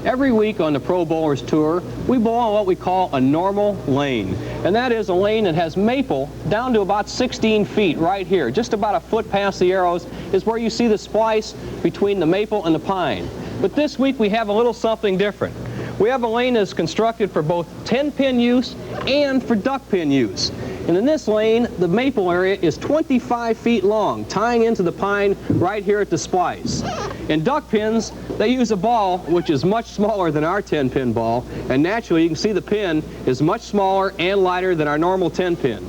Every week on the Pro Bowlers Tour, we bowl on what we call a normal lane. And that is a lane that has maple down to about 16 feet right here. Just about a foot past the arrows is where you see the splice between the maple and the pine. But this week we have a little something different. We have a lane that's constructed for both 10-pin use and for duck-pin use. And in this lane, the maple area is 25 feet long, tying into the pine right here at the splice. In duck pins, they use a ball which is much smaller than our 10-pin ball, and naturally you can see the pin is much smaller and lighter than our normal 10-pin.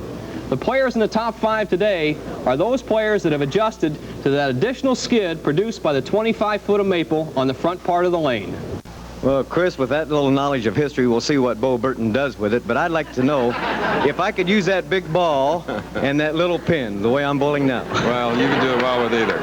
The players in the top 5 today are those players that have adjusted to that additional skid produced by the 25 foot of maple on the front part of the lane. Well, Chris, with that little knowledge of history, we'll see what Bo Burton does with it, but I'd like to know if I could use that big ball and that little pin the way I'm bowling now. Well, you can do it well with either.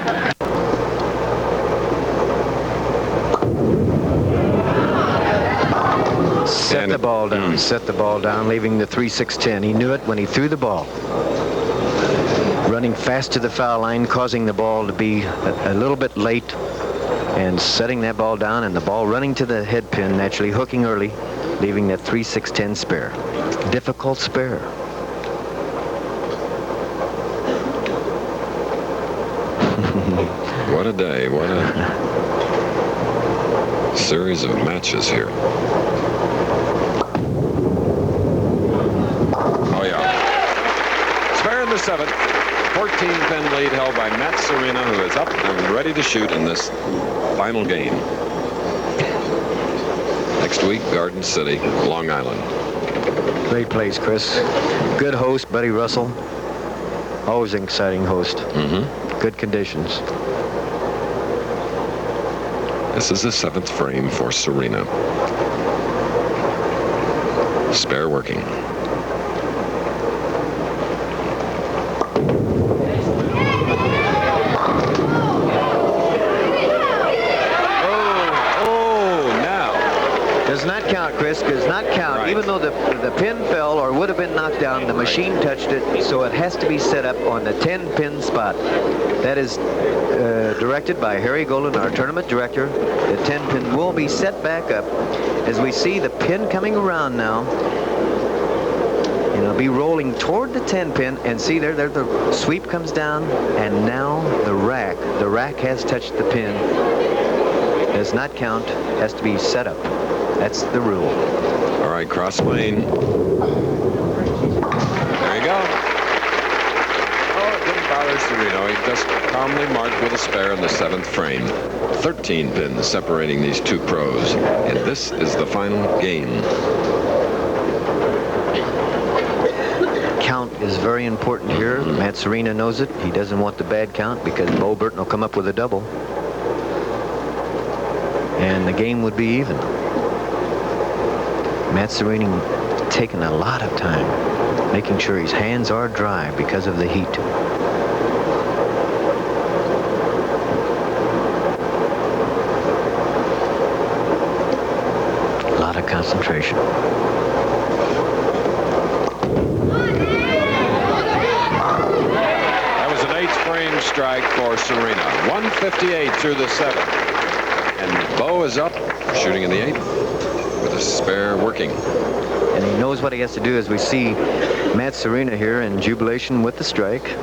Set the ball down, set the ball down, leaving the 3-6-10. He knew it when he threw the ball. Running fast to the foul line, causing the ball to be a little bit late, and setting that ball down, and the ball running to the head pin, naturally hooking early, leaving that 3-6-10 spare. Difficult spare. What a day, what a series of matches here. Oh yeah. Spare in the 7th. 14-pin lead held by Matt Surina, who is up and ready to shoot in this final game. Next week, Garden City, Long Island. Great plays, Chris. Good host, Buddy Russell. Always an exciting host. Good conditions. This is the 7th frame for Surina. Spare working. Does not count, Chris. Does not count. Right. Even though the pin fell or would have been knocked down, the machine touched it, so it has to be set up on the 10-pin spot. That is directed by Harry Golden, our tournament director. The 10-pin will be set back up as we see the pin coming around now. And it'll be rolling toward the 10-pin, and see there the sweep comes down, and now the rack has touched the pin. Does not count. Has to be set up. That's the rule. All right, cross lane. There you go. Oh, it didn't bother Surina. He just calmly marked with a spare in the 7th frame. 13 pins separating these two pros. And this is the final game. Count is very important here. Matt Surina knows it. He doesn't want the bad count because Bo Burton will come up with a double. And the game would be even. Matt Surina taking a lot of time, making sure his hands are dry because of the heat. A lot of concentration. That was an 8th frame strike for Surina. 158 through the 7th. And Bo is up, shooting in the 8th. With a spare working. And he knows what he has to do, as we see Matt Surina here in jubilation with the strike.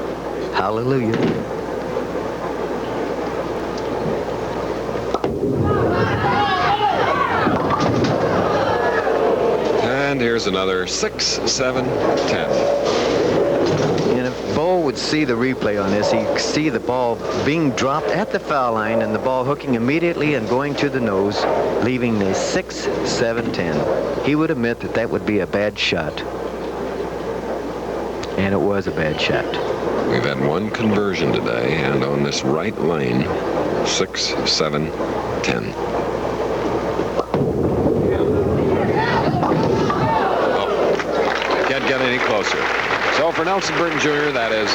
Hallelujah. And here's another 6, 7, 10. And if Bo would see the replay on this, he'd see the ball being dropped at the foul line and the ball hooking immediately and going to the nose, leaving the 6, 7, 10. He would admit that that would be a bad shot. And it was a bad shot. We've had one conversion today, and on this right lane, 6, 7, 10. Oh, can't get any closer. So for Nelson Burton Jr., that is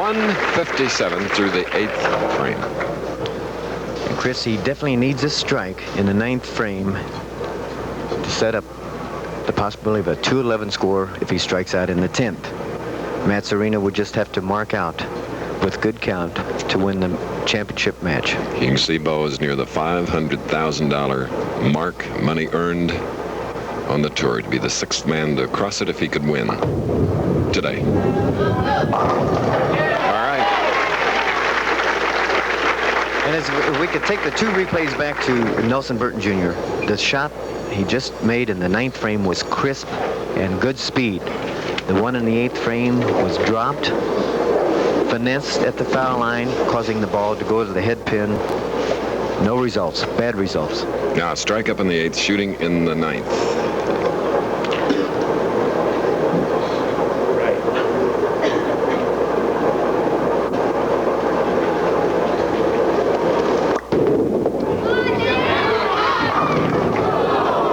157 through the 8th frame. And Chris, he definitely needs a strike in the 9th frame to set up the possibility of a 2-11 score if he strikes out in the 10th. Matt Surina would just have to mark out with good count to win the championship match. You can see Bo is near the $500,000 mark, money earned on the tour, to be the 6th man to cross it if he could win today. All right. And as we could take the 2 replays back to Nelson Burton Jr., the shot he just made in the 9th frame was crisp and good speed. The one in the 8th frame was dropped, finessed at the foul line, causing the ball to go to the head pin. No results, bad results. Now, strike up in the 8th, shooting in the 9th.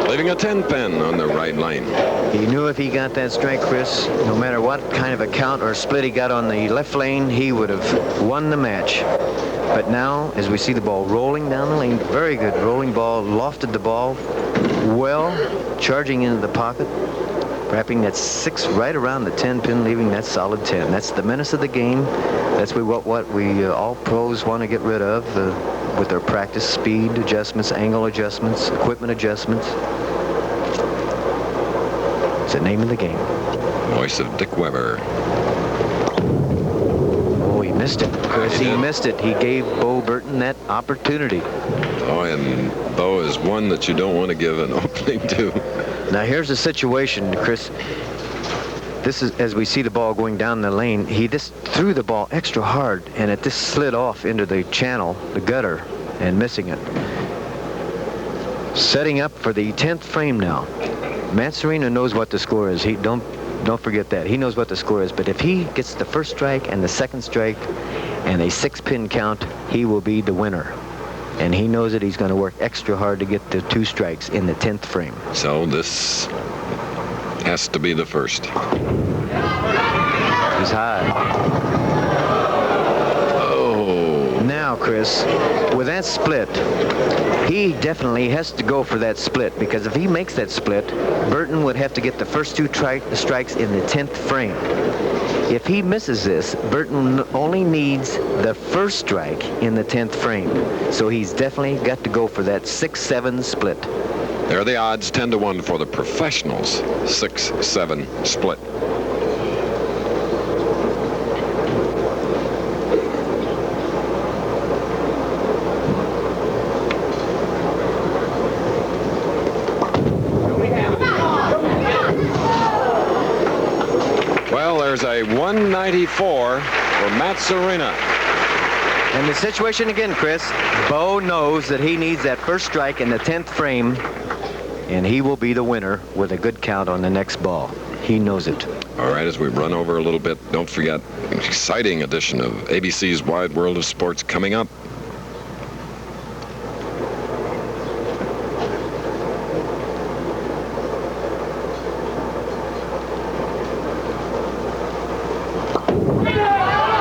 Leaving a 10-pin on the right lane. He knew if he got that strike, Chris, no matter what kind of a count or split he got on the left lane, he would have won the match. But now, as we see the ball rolling down the lane, very good rolling ball, lofted the ball well, charging into the pocket, wrapping that 6 right around the 10-pin, leaving that solid 10. That's the menace of the game. That's what we all pros want to get rid of with their practice, speed adjustments, angle adjustments, equipment adjustments. It's the name of the game. Voice of Dick Weber. Oh, he missed it. Chris, he missed it. He gave Bo Burton that opportunity. Oh, and Bo is one that you don't want to give an opening to. Now here's the situation, Chris. This is, as we see the ball going down the lane, he just threw the ball extra hard, and it just slid off into the channel, the gutter, and missing it. Setting up for the 10th frame now. Matt Surina knows what the score is. He don't forget that. He knows what the score is. But if he gets the 1st strike and the 2nd strike and a 6-pin count, he will be the winner. And he knows that he's going to work extra hard to get the 2 strikes in the 10th frame. So this has to be the 1st. He's high. Oh. Now, Chris, with that split, he definitely has to go for that split, because if he makes that split, Burton would have to get the first 2 strikes in the 10th frame. If he misses this, Burton only needs the 1st strike in the 10th frame. So he's definitely got to go for that 6-7 split. There are the odds, 10-1 for the professionals. 6-7 split. Well, there's a 194 for Matt Surina. And the situation again, Chris, Bo knows that he needs that 1st strike in the 10th frame, and he will be the winner with a good count on the next ball. He knows it. All right, as we run over a little bit, don't forget an exciting edition of ABC's Wide World of Sports coming up.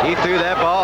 He threw that ball